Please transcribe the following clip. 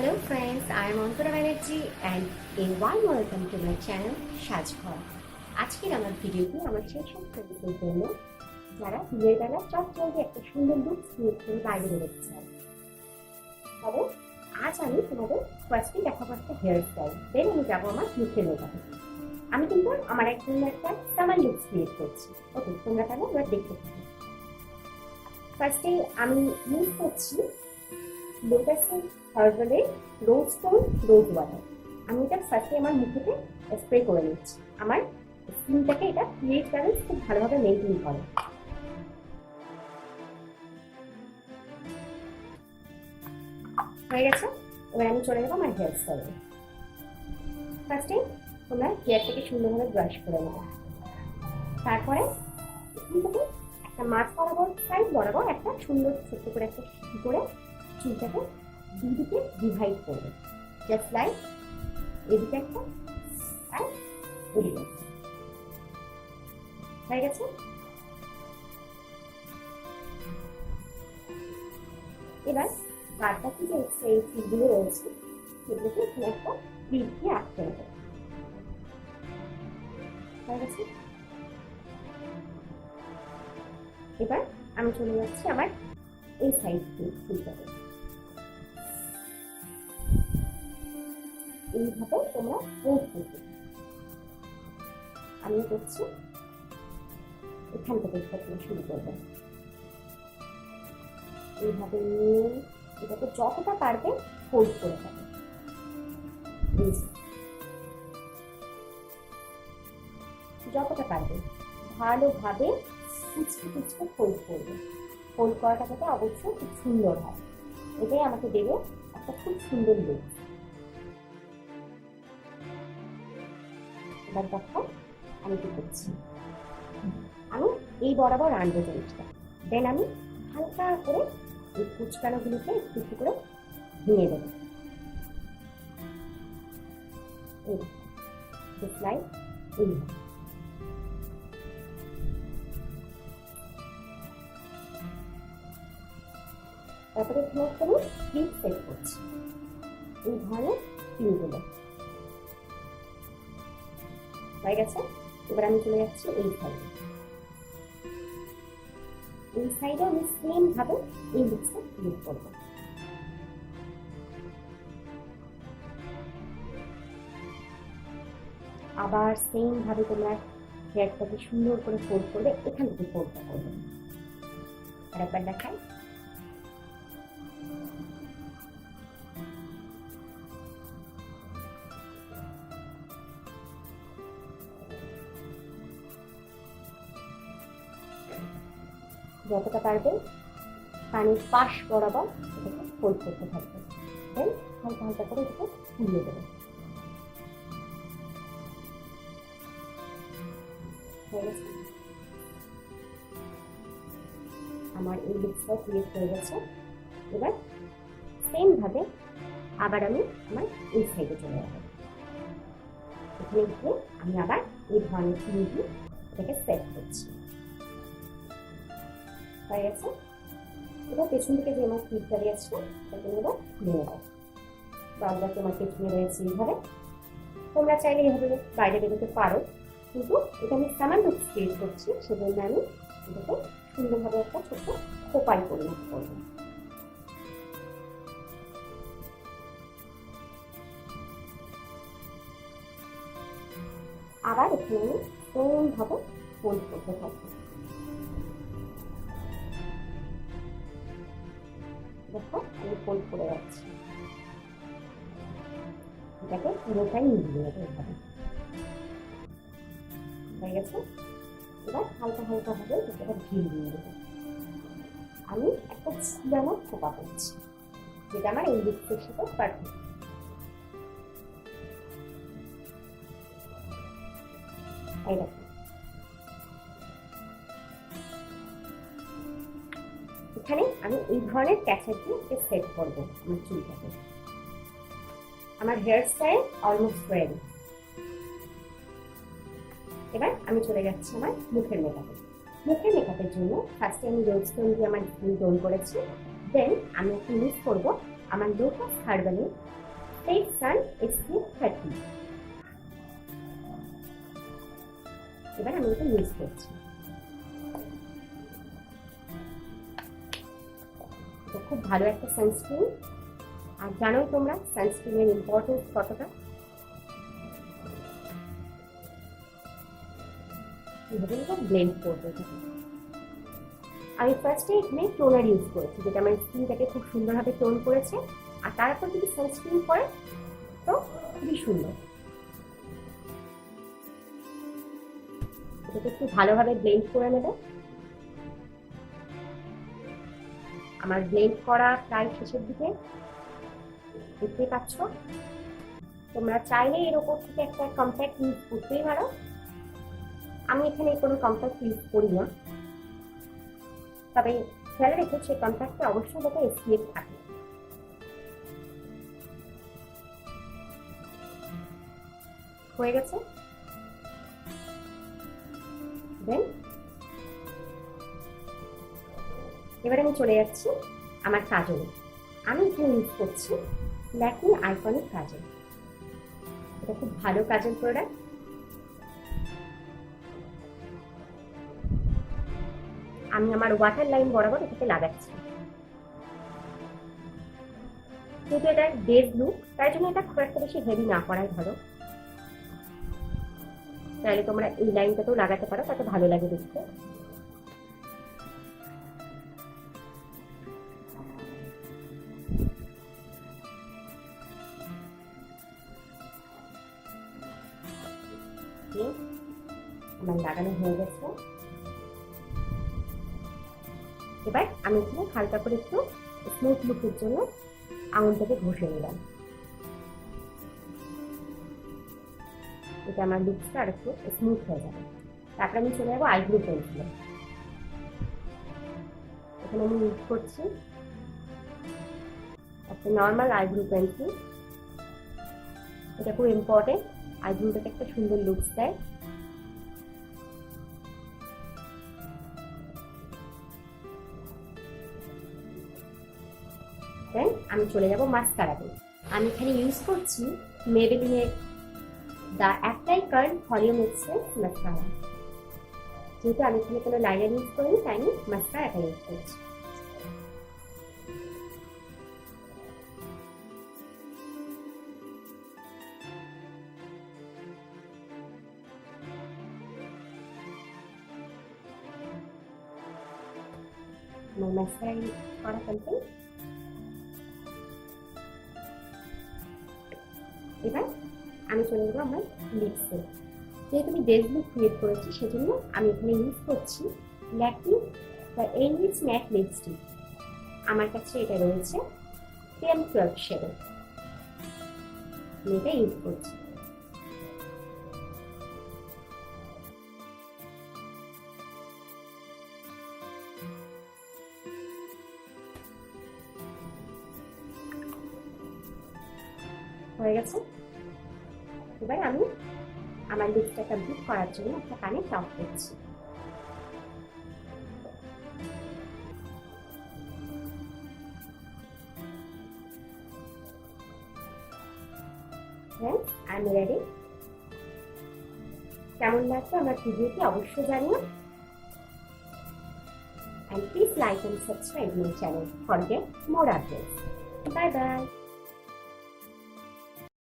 Hello friends, I am Ankara Banerjee and a warm welcome to my channel Ghar. আজকের আমার ভিডিওটি আমার সেই সব ফ্রেন্ডসদের জন্য যারা বিয়ের বেলা চটজলদি একটা সুন্দর লুক ক্রিয়েট করে বাইরে বেরোতে চায়। তবে আজ আমি তোমাদের ফার্স্টে দেখাবো একটা হেয়ার স্টাইল, দেন আমি যাবো আমার মুখের মেকআপে। আমি কিন্তু আমার একদম একটা সামার লুক ক্রিয়েট করছি। ওকে, তোমরা তাহলে এবার দেখতে থাকো। ফার্স্টে আমি ইউজ করছি লোটাসের হার্বালের রোজ ওয়াটার। আমি এটা ফার্স্টে আমার মুখেতে স্প্রে করে নিচ্ছি। আমার স্কিনটাকে এটা পিএইচ ব্যালেন্স খুব ভালোভাবে মেনটেন করে। হয়ে গেছে, এবার আমি চলে যাবো আমার হেয়ার স্টাইলে। ফার্স্টে তোমরা হেয়ারটাকে সুন্দরভাবে ব্রাশ করে নেবো। তারপরে এখান একটা মাছ বরাবর সাইড বরাবর একটা সুন্দর ছোট্ট করে একটা করে চুলটাকে দুদিকে ডিভাইড করবে, জাস্ট লাইক এদিকে একটা আর এদিকে। হয়ে গেছে, এবার বাদ বাকি যে সেই চুলগুলো রয়েছে সেগুলোকে এখানে একটা ক্লিপ দিয়ে আটকে নেবে। হয়ে গেছে, এবার আমি চলে যাচ্ছি আমার এই সাইড দিয়ে চুলটাকে। এইভাবে তোমরা ফোল্ড করবে। আমি করছি এখান থেকে শুরু করবে। এইভাবে নিয়ে এটাকে যতটা পারবে ফোল্ড করে দেবে। যতটা পারবে ভালোভাবে কুচকে কুচকে ফোল্ড করবে। ফোল্ড করাটা যাতে অবশ্যই খুব সুন্দর হয়, এটাই আমাকে দেবে একটা খুব সুন্দর লুক। এবার দেখো আমি কি করছি, আমি এই বরাবর আনবো জিনিসটা, দেন আমি হালকা করে এই কুচকানোগুলোকে একটু একটু করে ভেঙে দেবো। তারপরে এখানে আমি ক্লিপ সেট করছি, এই ধরনের ক্লিপগুলো। হয়ে গেছে, এবার আমি চলে যাচ্ছি এই সাইডে। এই সাইডে আমি সেম ভাবে এই লুকসটা ক্রিয়েট করব। আবার সেম ভাবে তোমরা হেয়ারটাকে সুন্দর করে ফোল্ড করবে, এখান থেকে ফোল্ডটা করবে। আর একবার দেখাই, যতটা পারবে পানির পাশ বরাবর এটাকে ফোল্ড করতে থাকবে, দেন হালকা হালকা করে এটাকে ফুলিয়ে দেবে। আমার এই লুকসটা ক্রিয়েট হয়ে গেছে। এবার সেম ভাবে আবার আমি আমার এই সাইডে চলে যাবো। এখানে গিয়ে আমি আবার এই ধরনের ক্লিপ দিয়ে এটাকে সেট করছি। হয়ে গেছে, এবার পেছন থেকে যে আমার ক্লিপটা দিয়েছিল সেটাকে এবার খুলে নেব। বারবার তোমার পেছনে রয়েছে এইভাবে। তোমরা চাইলে এইভাবে বাইরে বেরোতে পারো, কিন্তু এটা আমি সামান্য লুক ক্রিয়েট করছি, সেজন্য আমি এটাকে সুন্দরভাবে একটা ছোট্ট খোপায় পরিণত করবো। আবার এখানে আমি সেমভাবে ফোল্ড করতে থাকবো। দেখো আমি ফোল্ড করে যাচ্ছি, এটাকে পুরোটাই মিলিয়ে নেবো এভাবে। হয়ে গেছে, এবার হালকা হালকা ভাবে এটাকে ঢিল দিয়ে দেবো। আমি একটা ঝুলানো খোপা করছি, যেটা আমার এই লুকসের সাথে পারফেক্ট। এই দেখো, এখানে আমি এই ধরনের ক্যাচার দিয়ে সেট করবো আমার চুলটাকে। আমার হেয়ার স্টাইল অলমোস্ট রেডি। এবার আমি চলে যাচ্ছি আমার মুখের মেকআপে। মুখের মেকআপের জন্য ফার্স্টে আমি রোজ টোন দিয়ে আমার স্কিন টোন করেছি, দেন আমি একটা ইউজ করবো আমার লোটাস হার্বালের ফেস সান SPF 30। এবার আমি এটা ইউজ করছি। এটা খুব ভালো একটা সানস্ক্রিন, আর জানোই তোমরা সানস্ক্রিনের ইম্পর্টেন্স কতটা। ব্লেন্ড করবো। আমি ফার্স্টে এখানে টোনার ইউজ করেছি, যেটা আমার স্কিনটাকে খুব সুন্দরভাবে টোন করেছে, আর তারপর যদি সানস্ক্রিন করে তো খুবই সুন্দর। এটাকে একটু ভালোভাবে ব্লেন্ড করে নেবে। আমার ব্লেন্ড করা প্রায় শেষের দিকে, দেখতে পাচ্ছ। তোমরা চাইলে এর ওপর থেকে একটা কম্প্যাক্ট ইউজ করতেই পারো। আমি এখানে কোনো কম্প্যাক্ট ইউজ করি না, তবে খেয়াল রেখো সেই কম্প্যাক্টে অবশ্যই যাতে SPF থাকে। হয়ে গেছে। দেন এবারে আমি চলে যাচ্ছি আমার কাজলে। আমি এখানে ইউজ করছি ল্যাকমি আইকনিক কাজল। এটা খুব ভালো কাজল প্রোডাক্ট। আমি আমার ওয়াটার লাইন বরাবর এটাকে লাগাচ্ছি, যেহেতু এটা বেজ লুক, তাই জন্য এটা খুব একটা বেশি হেভি না করাই ভালো। তাহলে তোমরা এই লাইনটাতেও লাগাতে পারো, তাতে ভালো লাগে দেখতে। আমার লাগানো হয়ে গেছে। এবার আমি এখানে হালকা করে একটু স্মুথ লুকের জন্য আঙুলটাকে ঘষে নিলাম। এটা আমার লুকসটা আর একটু স্মুথ হয়ে যাবে। তারপরে আমি চলে যাবো আইব্রো পেন্সিলে। এখানে আমি ইউজ করছি একটা নর্মাল আইব্রো পেন্সিল। এটা খুব ইম্পর্টেন্ট, আইব্রোটাকে একটা সুন্দর লুকস দেয়। দেন আমি চলে যাব মাস্কারাতে। আমি এখানে ইউজ করছি মেবেলিনের the apply curl volume express mascara. যেহেতু আমি এখানে কোনো লাইনার ইউজ করিনি, তাই আমি মাস্কারাটা ইউজ করছি। আমার মাস্কারা ইউজ করা কমপ্লিট। এবার আমি চলে যাবো আমার লিপসে। যেহেতু আমি বেজ লুক ক্রিয়েট করেছি, সেজন্য আমি এখানে ইউজ করছি Lakme the enrich mat lipstick. আমার কাছে এটা রয়েছে 10-12 শেডে। আমি এটা ইউজ করছি। হয়ে গেছে। এবার আমি আমার লিপসটা কমপ্লিট করার জন্য একটা কানে টপ করছি। আমি রেডি। কেমন লাগছে আমার ভিডিওটি অবশ্যই জানিও, and please like and subscribe my channel for get more updates. Bye bye.